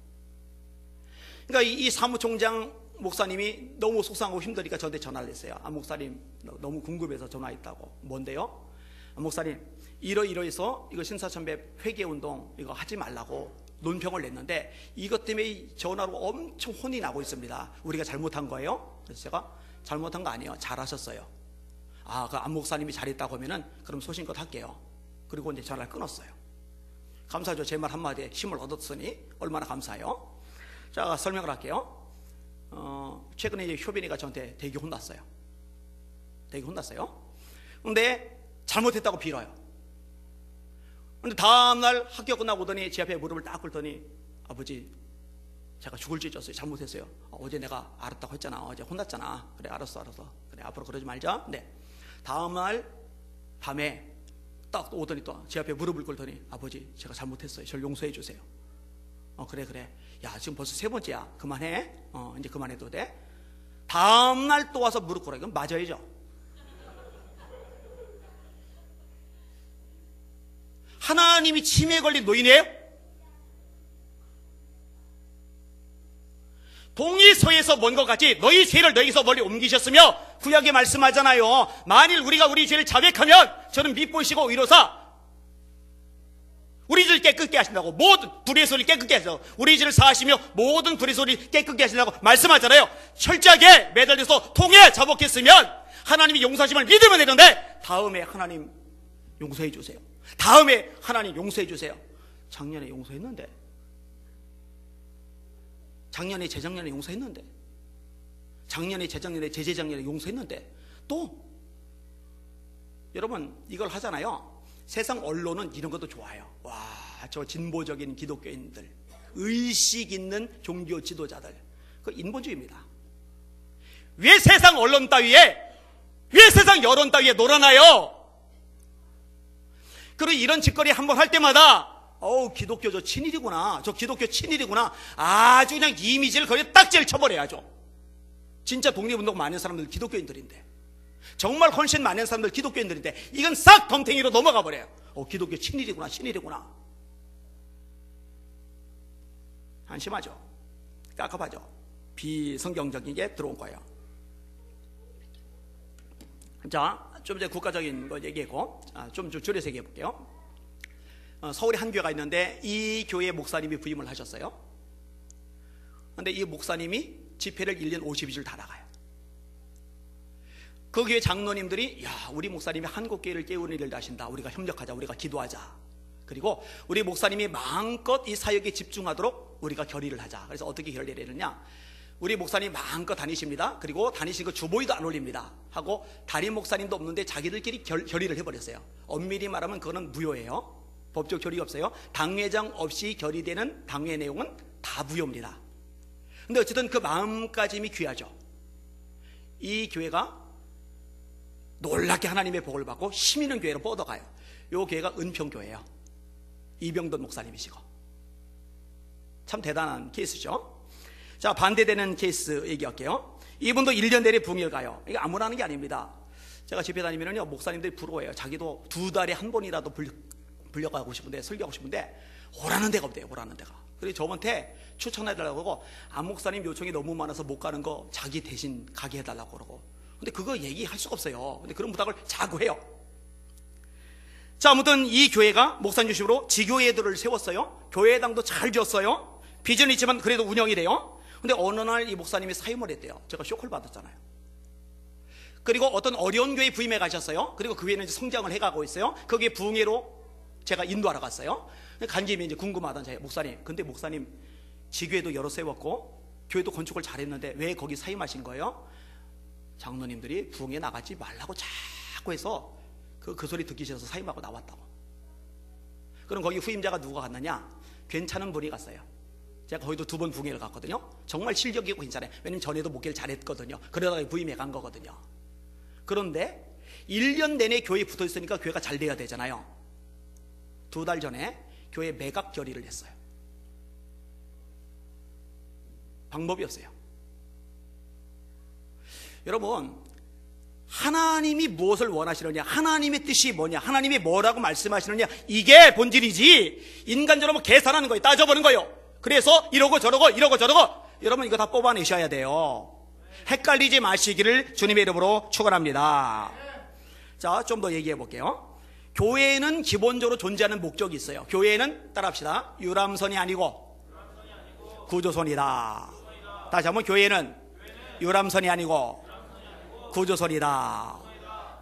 그러니까 이 사무총장 목사님이 너무 속상하고 힘드니까 저한테 전화를 했어요. 아, 목사님 너무 궁금해서 전화했다고. 뭔데요? 아, 목사님 이러해서 이거 신사참배 회개운동 이거 하지 말라고 논평을 냈는데 이것 때문에 전화로 엄청 혼이 나고 있습니다. 우리가 잘못한 거예요? 그래서 제가 잘못한 거 아니에요. 잘하셨어요. 아, 그 안 목사님이 잘했다고 하면은 그럼 소신껏 할게요. 그리고 이제 전화를 끊었어요. 감사하죠. 제 말 한마디에 힘을 얻었으니 얼마나 감사해요. 자, 설명을 할게요. 최근에 이제 효빈이가 저한테 되게 혼났어요. 되게 혼났어요. 근데 잘못했다고 빌어요. 근데 다음날 학교 끝나고 오더니 제 앞에 무릎을 딱 꿇더니 아버지 제가 죽을 죄 졌어요. 잘못했어요. 어제 내가 알았다고 했잖아. 어제 혼났잖아. 그래 알았어. 그래 앞으로 그러지 말자. 네. 다음날 밤에 딱 오더니 또 제 앞에 무릎을 꿇더니 아버지 제가 잘못했어요. 저를 용서해 주세요. 그래. 야 지금 벌써 세 번째야. 그만해. 이제 그만해도 돼. 다음날 또 와서 무릎 꿇어요. 그럼 맞아야죠. 하나님이 치매에 걸린 노인이에요? 동이서에서 먼 것 같이 너희 죄를 너희에서 멀리 옮기셨으며 구약에 말씀하잖아요. 만일 우리가 우리 죄를 자백하면 저는 미쁘시고 의로사 우리 죄를 깨끗게 하신다고. 모든 불의 소리를 깨끗게 하신다고. 우리 죄를 사하시며 모든 불의 소리를 깨끗게 하신다고 말씀하잖아요. 철저하게 매달려서 통에 자복했으면 하나님이 용서하심을 믿으면 되는데 다음에 하나님 용서해 주세요. 다음에 하나님 용서해 주세요. 작년에 용서했는데, 작년에 재작년에 용서했는데, 작년에 재작년에 재재작년에 용서했는데 또 여러분 이걸 하잖아요. 세상 언론은 이런 것도 좋아요. 와, 저 진보적인 기독교인들, 의식 있는 종교 지도자들, 그 인본주의입니다. 왜 세상 언론 따위에, 왜 세상 여론 따위에 놀아나요? 그리고 이런 짓거리 한번 할 때마다 기독교 저 친일이구나, 저 기독교 친일이구나, 아주 그냥 이미지를 거기에 딱지를 쳐버려야죠. 진짜 독립운동 많은 사람들 기독교인들인데, 정말 헌신 많은 사람들 기독교인들인데 이건 싹 덤탱이로 넘어가 버려요. 기독교 친일이구나, 신일이구나. 한심하죠. 깝깝하죠. 비성경적인 게 들어온 거예요. 자, 좀 이제 국가적인 거 얘기했고, 좀 줄여서 얘기해 볼게요. 서울에 한 교회가 있는데 이 교회 목사님이 부임을 하셨어요. 근데 이 목사님이 집회를 1년 52주를 다 나가요. 그 교회 장로님들이, 야, 우리 목사님이 한국교회를 깨우는 일을 하신다. 우리가 협력하자. 우리가 기도하자. 그리고 우리 목사님이 마음껏 이 사역에 집중하도록 우리가 결의를 하자. 그래서 어떻게 결의를 내렸냐? 우리 목사님 마음껏 다니십니다. 그리고 다니신 거 주보위도 안 올립니다. 하고 담임 목사님도 없는데 자기들끼리 결의를 해버렸어요. 엄밀히 말하면 그거는 무효예요. 법적 결의가 없어요. 당회장 없이 결의되는 당회 내용은 다 무효입니다. 근데 어쨌든 그 마음가짐이 귀하죠. 이 교회가 놀랍게 하나님의 복을 받고 힘 있는 교회로 뻗어가요. 이 교회가 은평교회예요. 이병돈 목사님이시고. 참 대단한 케이스죠. 자, 반대되는 케이스 얘기할게요. 이분도 1년 내내 부흥회 가요. 이게 아무나 하는 게 아닙니다. 제가 집회 다니면요, 목사님들이 부러워요. 자기도 2달에 한 번이라도 불려가고 싶은데, 설교하고 싶은데 오라는 데가 없대요. 오라는 데가. 그래서 저한테 추천해달라고 하고, 안 목사님 요청이 너무 많아서 못 가는 거 자기 대신 가게 해달라고 그러고. 근데 그거 얘기할 수가 없어요. 근데 그런 부탁을 자꾸 해요. 자, 아무튼 이 교회가 목사님 중심으로 지교회들을 세웠어요. 교회당도 잘 지었어요. 비전이 있지만 그래도 운영이 돼요. 근데 어느 날 이 목사님이 사임을 했대요. 제가 쇼크를 받았잖아요. 그리고 어떤 어려운 교회 부임해 가셨어요. 그리고 그 교회는 이제 성장을 해가고 있어요. 거기에 부흥회로 제가 인도하러 갔어요. 간 김에 이제 궁금하던 제가, 목사님, 근데 목사님 지교회도 여러 세웠고 교회도 건축을 잘했는데 왜 거기 사임하신 거예요? 장로님들이 부흥회 나가지 말라고 자꾸 해서 그 소리 듣기 싫어서 사임하고 나왔다고. 그럼 거기 후임자가 누가 갔느냐? 괜찮은 분이 갔어요. 제가 거기도 2번 부흥회를 갔거든요. 정말 실력이고 괜찮아요. 왜냐면 전에도 목회를 잘했거든요. 그러다가 부임해 간 거거든요. 그런데 1년 내내 교회에 붙어 있으니까 교회가 잘 돼야 되잖아요. 2달 전에 교회 매각 결의를 했어요. 방법이 없어요. 여러분, 하나님이 무엇을 원하시느냐, 하나님의 뜻이 뭐냐, 하나님이 뭐라고 말씀하시느냐, 이게 본질이지 인간적으로 계산하는 거예요. 따져보는 거예요. 그래서 이러고 저러고 여러분 이거 다 뽑아내셔야 돼요. 헷갈리지 마시기를 주님의 이름으로 축원합니다. 자, 좀 더 얘기해 볼게요. 교회는 기본적으로 존재하는 목적이 있어요. 교회는 따라합시다. 유람선이 아니고 구조선이다. 다시 한번, 교회는 유람선이 아니고 구조선이다.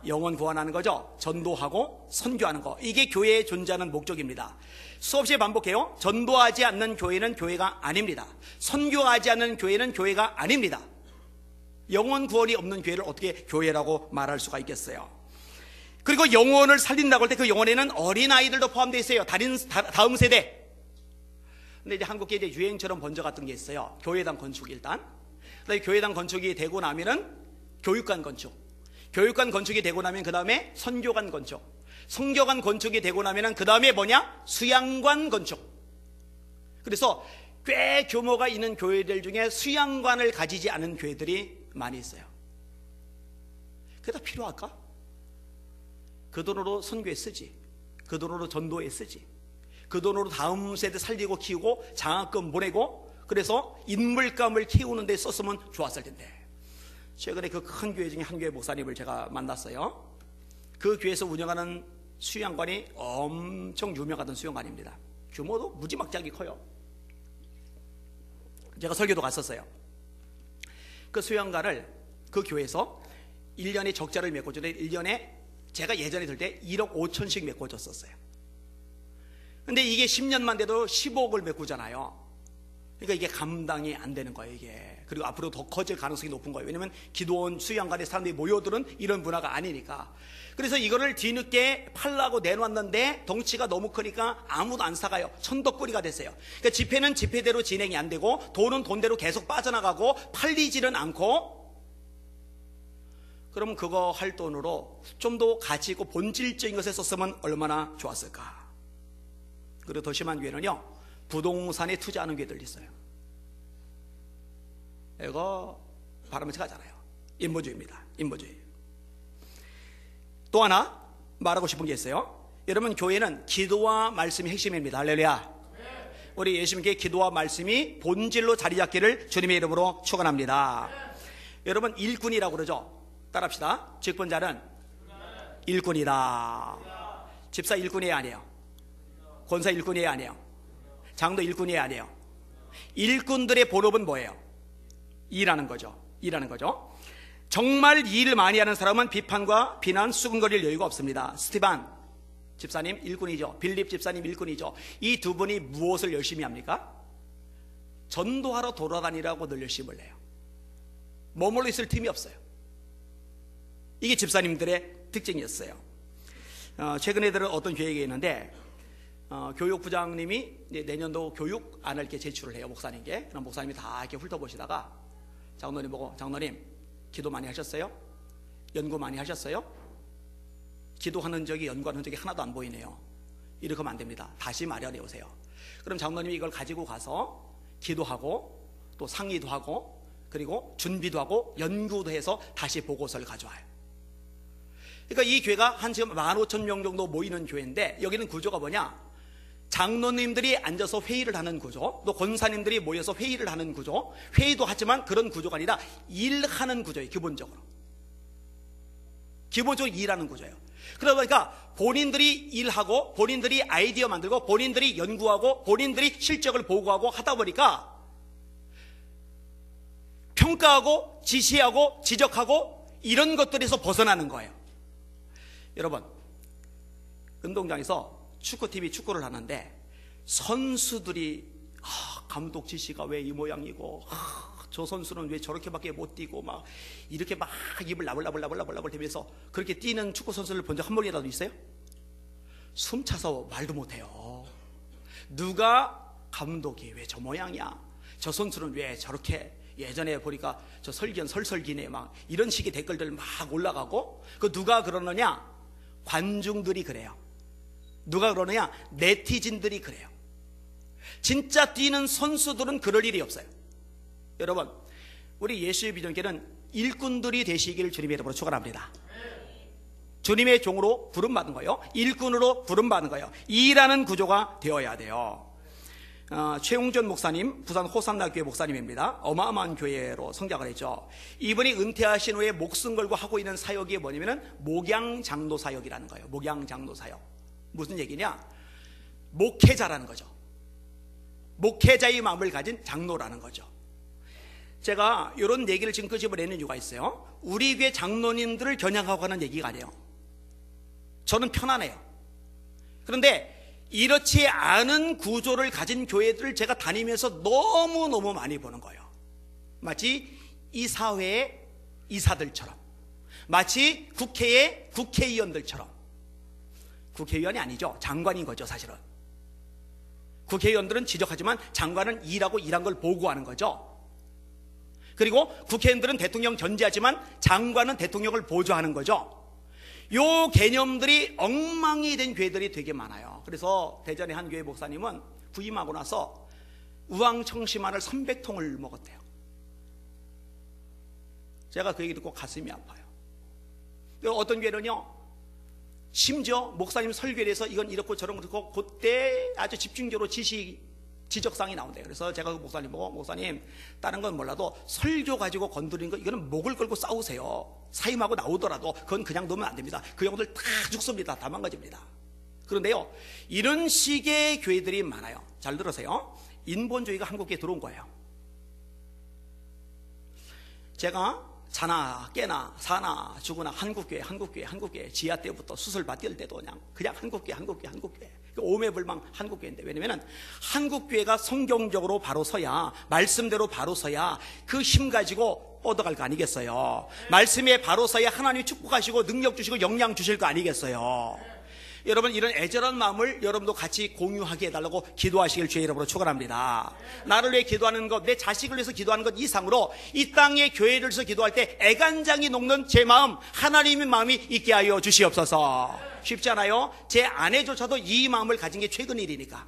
영혼 구원하는 거죠. 전도하고 선교하는 거. 이게 교회에 존재하는 목적입니다. 수없이 반복해요. 전도하지 않는 교회는 교회가 아닙니다. 선교하지 않는 교회는 교회가 아닙니다. 영혼 구원이 없는 교회를 어떻게 교회라고 말할 수가 있겠어요? 그리고 영혼을 살린다고 할 때 그 영혼에는 어린아이들도 포함되어 있어요. 다음 세대. 근데 이제 한국에 이제 유행처럼 번져갔던 게 있어요. 교회당 건축 일단. 그다음에 교회당 건축이 되고 나면은 교육관 건축. 교육관 건축이 되고 나면 그 다음에 선교관 건축. 선교관 건축이 되고 나면은 그 다음에 뭐냐? 수양관 건축. 그래서 꽤 규모가 있는 교회들 중에 수양관을 가지지 않은 교회들이 많이 있어요. 그게 다 필요할까? 그 돈으로 선교에 쓰지. 그 돈으로 전도에 쓰지. 그 돈으로 다음 세대 살리고 키우고 장학금 보내고 그래서 인물감을 키우는 데 썼으면 좋았을 텐데. 최근에 그 큰 교회 중에 한 교회 목사님을 제가 만났어요. 그 교회에서 운영하는 수양관이 엄청 유명하던 수양관입니다. 규모도 무지막지하게 커요. 제가 설교도 갔었어요. 그 수양관을 그 교회에서 1년에 적자를 메꿔주는데 1년에 제가 예전에 들 때 1억 5천씩 메꿔줬었어요. 근데 이게 10년만 돼도 15억을 메꾸잖아요. 그러니까 이게 감당이 안 되는 거예요, 이게. 그리고 앞으로 더 커질 가능성이 높은 거예요. 왜냐면 기도원 수양관에 사람들이 모여드는 이런 문화가 아니니까. 그래서 이거를 뒤늦게 팔라고 내놨는데 덩치가 너무 크니까 아무도 안 사가요. 천덕꾸리가 됐어요. 그러니까 집회는 집회대로 진행이 안 되고 돈은 돈대로 계속 빠져나가고 팔리지는 않고. 그럼 그거 할 돈으로 좀 더 가치 있고 본질적인 것에 썼으면 얼마나 좋았을까. 그리고 더 심한 교회는요, 부동산에 투자하는 교회들 있어요. 이거 바람을 가잖아요. 인본주의입니다. 인본주의. 또 하나 말하고 싶은 게 있어요. 여러분, 교회는 기도와 말씀이 핵심입니다. 할렐루야. 우리 예수님께 기도와 말씀이 본질로 자리 잡기를 주님의 이름으로 축원합니다. 여러분, 일꾼이라고 그러죠. 따라합시다. 직분자는 일꾼이다. 집사 일꾼이에요, 아니에요? 권사 일꾼이에요, 아니에요? 장도 일꾼이에요, 아니에요? 일꾼들의 본업은 뭐예요? 일하는 거죠. 일하는 거죠. 정말 일을 많이 하는 사람은 비판과 비난, 수군거릴 여유가 없습니다. 스티반 집사님 일꾼이죠. 빌립 집사님 일꾼이죠. 이 두 분이 무엇을 열심히 합니까? 전도하러 돌아다니라고 늘 열심을 해요. 머물러 있을 틈이 없어요. 이게 집사님들의 특징이었어요. 최근에 들은 어떤 교회에 있는데 교육부장님이 내년도 교육안을 이렇게 제출을 해요. 목사님께. 그럼 목사님이 다 이렇게 훑어보시다가 장로님 보고, 장로님 기도 많이 하셨어요? 연구 많이 하셨어요? 기도하는 적이, 연구하는 적이 하나도 안 보이네요. 이렇게 하면 안 됩니다. 다시 마련해 오세요. 그럼 장로님이 이걸 가지고 가서 기도하고 또 상의도 하고 그리고 준비도 하고 연구도 해서 다시 보고서를 가져와요. 그러니까 이 교회가 한 지금 15,000명 정도 모이는 교회인데, 여기는 구조가 뭐냐? 장로님들이 앉아서 회의를 하는 구조, 또 권사님들이 모여서 회의를 하는 구조, 회의도 하지만 그런 구조가 아니라 일하는 구조예요. 기본적으로 일하는 구조예요. 그러다 보니까 본인들이 일하고 본인들이 아이디어 만들고 본인들이 연구하고 본인들이 실적을 보고하고 하다 보니까 평가하고 지시하고 지적하고 이런 것들에서 벗어나는 거예요. 여러분, 운동장에서 축구팀이 축구를 하는데 선수들이 감독 지시가 왜 이 모양이고 저 선수는 왜 저렇게밖에 못 뛰고 막 이렇게 막 입을 나불나불 대면서 그렇게 뛰는 축구 선수를 본 적 한 번이라도 있어요? 숨 차서 말도 못해요. 누가 감독이 왜 저 모양이야? 저 선수는 왜 저렇게, 예전에 보니까 저 설기현 설설기네 막 이런 식의 댓글들 막 올라가고, 그 누가 그러느냐? 관중들이 그래요. 누가 그러느냐? 네티즌들이 그래요. 진짜 뛰는 선수들은 그럴 일이 없어요. 여러분, 우리 예수의 비전교회는 일꾼들이 되시길 주님의 이름으로 축원합니다. 주님의 종으로 부름받은 거예요. 일꾼으로 부름받은 거예요. 일하는 구조가 되어야 돼요. 최웅전 목사님, 부산 호삼락교회 목사님입니다. 어마어마한 교회로 성장을 했죠. 이분이 은퇴하신 후에 목숨 걸고 하고 있는 사역이 뭐냐면은 목양장로 사역이라는 거예요. 목양장로 사역. 무슨 얘기냐? 목회자라는 거죠. 목회자의 마음을 가진 장로라는 거죠. 제가 이런 얘기를 지금 끄집어내는 이유가 있어요. 우리 교회 장로님들을 겨냥하고 하는 얘기가 아니에요. 저는 편안해요. 그런데 이렇지 않은 구조를 가진 교회들을 제가 다니면서 너무너무 많이 보는 거예요. 마치 이 사회의 이사들처럼, 마치 국회의 국회의원들처럼. 국회의원이 아니죠. 장관인 거죠, 사실은. 국회의원들은 지적하지만 장관은 일하고 일한 걸 보고하는 거죠. 그리고 국회의원들은 대통령 견제하지만 장관은 대통령을 보조하는 거죠. 요 개념들이 엉망이 된 교회들이 되게 많아요. 그래서 대전의 한 교회 목사님은 부임하고 나서 우황청심환을 300통을 먹었대요. 제가 그 얘기 듣고 가슴이 아파요. 어떤 교회는요, 심지어 목사님 설교에 대해서 이건 이렇고 저런 거 듣고 그때 아주 집중적으로 지적사항이 나온대요. 그래서 제가 그 목사님 보고, 목사님 다른 건 몰라도 설교 가지고 건드리는 거 이거는 목을 걸고 싸우세요. 사임하고 나오더라도 그건 그냥 놓으면 안 됩니다. 그 영혼들 다 죽습니다. 다 망가집니다. 그런데요, 이런 식의 교회들이 많아요. 잘 들으세요. 인본주의가 한국에 들어온 거예요. 제가 자나 깨나 사나 죽으나 한국교회 지하 때부터 수술받 뛸 때도 그냥 한국교회 오매불망 한국교회인데, 왜냐면 한국교회가 성경적으로 바로 서야, 말씀대로 바로 서야 그 힘 가지고 뻗어갈 거 아니겠어요. 말씀에 바로 서야 하나님이 축복하시고 능력 주시고 영양 주실 거 아니겠어요. 여러분, 이런 애절한 마음을 여러분도 같이 공유하게 해달라고 기도하시길 주의 이름으로 축원합니다. 나를 위해 기도하는 것, 내 자식을 위해서 기도하는 것 이상으로 이 땅의 교회를 위해서 기도할 때 애간장이 녹는 제 마음, 하나님의 마음이 있게 하여 주시옵소서. 쉽지 않아요. 제 아내조차도 이 마음을 가진 게 최근 일이니까.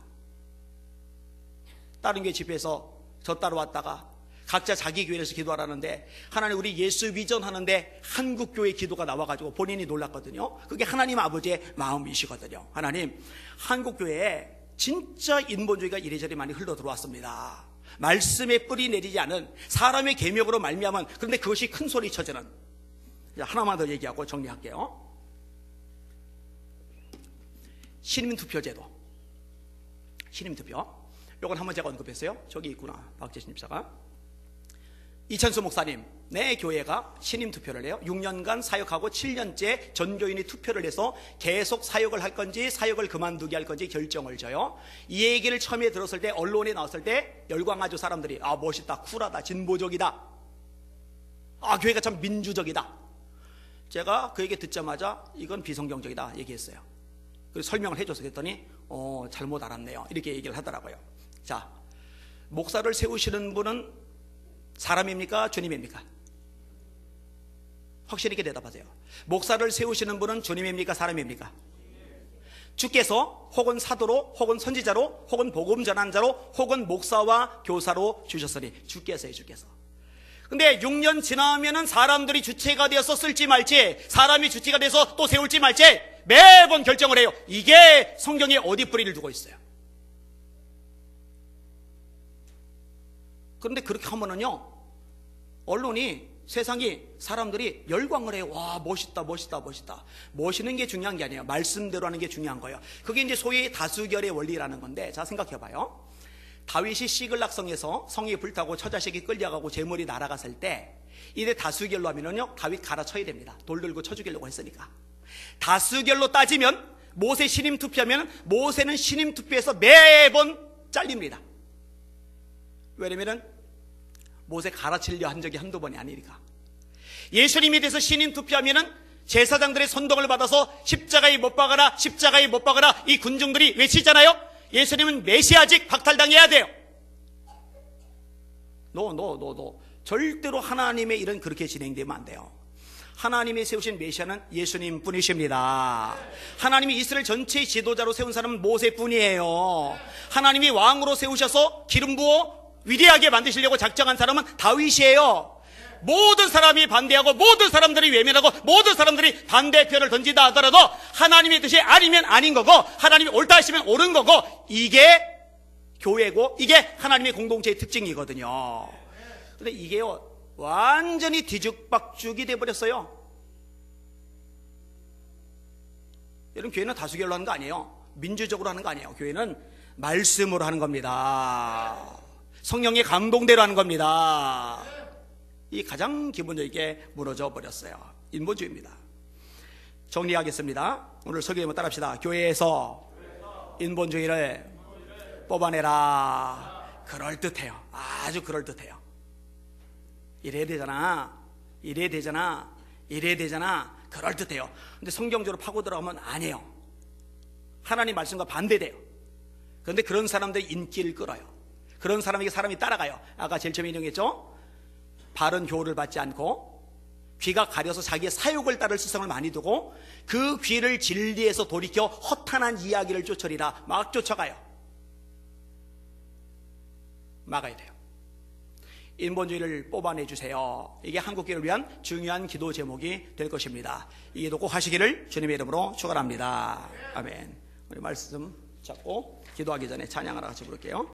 다른 교회 집회에서 저 따로 왔다가 각자 자기 교회에서 기도하라는데 하나님 우리 예수 비전 하는데 한국교회 기도가 나와가지고 본인이 놀랐거든요. 그게 하나님 아버지의 마음이시거든요. 하나님 한국교회에 진짜 인본주의가 이래저래 많이 흘러 들어왔습니다. 말씀에 뿌리 내리지 않은 사람의 계명으로 말미암은, 그런데 그것이 큰 소리 쳐지는. 하나만 더 얘기하고 정리할게요. 신임투표제도, 신임투표, 이건 한번 제가 언급했어요. 저기 있구나, 박재신 집사가. 이천수 목사님, 내 교회가 신임투표를 해요. 6년간 사역하고 7년째 전교인이 투표를 해서 계속 사역을 할 건지 사역을 그만두게 할 건지 결정을 줘요. 이 얘기를 처음에 들었을 때, 언론에 나왔을 때 열광하죠. 사람들이. 아, 멋있다, 쿨하다, 진보적이다, 아, 교회가 참 민주적이다. 제가 그 얘기 듣자마자 이건 비성경적이다 얘기했어요. 그래서 설명을 해줘서 그랬더니 잘못 알았네요, 이렇게 얘기를 하더라고요. 자, 목사를 세우시는 분은 사람입니까? 주님입니까? 확실히 있게 대답하세요. 목사를 세우시는 분은 주님입니까? 사람입니까? 주께서 혹은 사도로 혹은 선지자로 혹은 복음 전환자로 혹은 목사와 교사로 주셨으니, 주께서요, 주께서. 근데 6년 지나면은 사람들이 주체가 되어서 쓸지 말지, 사람이 주체가 돼서 또 세울지 말지 매번 결정을 해요. 이게 성경에 어디 뿌리를 두고 있어요. 그런데 그렇게 하면은요, 언론이, 세상이, 사람들이 열광을 해요. 와, 멋있다, 멋있다, 멋있다. 멋있는 게 중요한 게 아니에요. 말씀대로 하는 게 중요한 거예요. 그게 이제 소위 다수결의 원리라는 건데, 자, 생각해봐요. 다윗이 시글락성에서 성이 불타고 처자식이 끌려가고 재물이 날아갔을 때, 이래 다수결로 하면은요, 다윗 갈아쳐야 됩니다. 돌 들고 쳐 죽이려고 했으니까. 다수결로 따지면, 모세 신임투표하면 모세는 신임투표에서 매번 잘립니다. 왜냐면은 모세 갈아치려 한 적이 한두 번이 아니니까. 예수님에 대해서 신임투표하면은 제사장들의 선동을 받아서 십자가에 못 박아라, 십자가에 못 박아라, 이 군중들이 외치잖아요. 예수님은 메시아직 박탈당해야 돼요. 절대로 하나님의 일은 그렇게 진행되면 안 돼요. 하나님이 세우신 메시아는 예수님 뿐이십니다. 하나님이 이스라엘 전체의 지도자로 세운 사람은 모세뿐이에요. 하나님이 왕으로 세우셔서 기름 부어 위대하게 만드시려고 작정한 사람은 다윗이에요. 모든 사람이 반대하고 모든 사람들이 외면하고 모든 사람들이 반대표를 던진다 하더라도 하나님의 뜻이 아니면 아닌 거고, 하나님이 옳다 하시면 옳은 거고, 이게 교회고 이게 하나님의 공동체의 특징이거든요. 근데 이게요, 완전히 뒤죽박죽이 돼버렸어요. 여러분, 교회는 다수결로 하는 거 아니에요. 민주적으로 하는 거 아니에요. 교회는 말씀으로 하는 겁니다. 성령의 감동대로 하는 겁니다. 이 가장 기본적이게 무너져 버렸어요. 인본주의입니다. 정리하겠습니다. 오늘 설교 한번 따라합시다. 교회에서 인본주의를 뽑아내라. 그럴듯해요. 아주 그럴듯해요. 이래야 되잖아, 이래야 되잖아, 이래야 되잖아, 그럴듯해요. 근데 성경적으로 파고 들어가면 아니에요. 하나님 말씀과 반대돼요. 그런데 그런 사람들이 인기를 끌어요. 그런 사람에게 사람이 따라가요. 아까 제일 처음에 인용했죠? 바른 교훈을 받지 않고 귀가 가려서 자기의 사욕을 따를 시선을 많이 두고 그 귀를 진리에서 돌이켜 허탄한 이야기를 쫓으리라 막 쫓아가요. 막아야 돼요. 인본주의를 뽑아내주세요. 이게 한국교회를 위한 중요한 기도 제목이 될 것입니다. 이 기도 꼭 하시기를 주님의 이름으로 축원합니다. 아멘. 우리 말씀 잡고 기도하기 전에 찬양하러 같이 부를게요.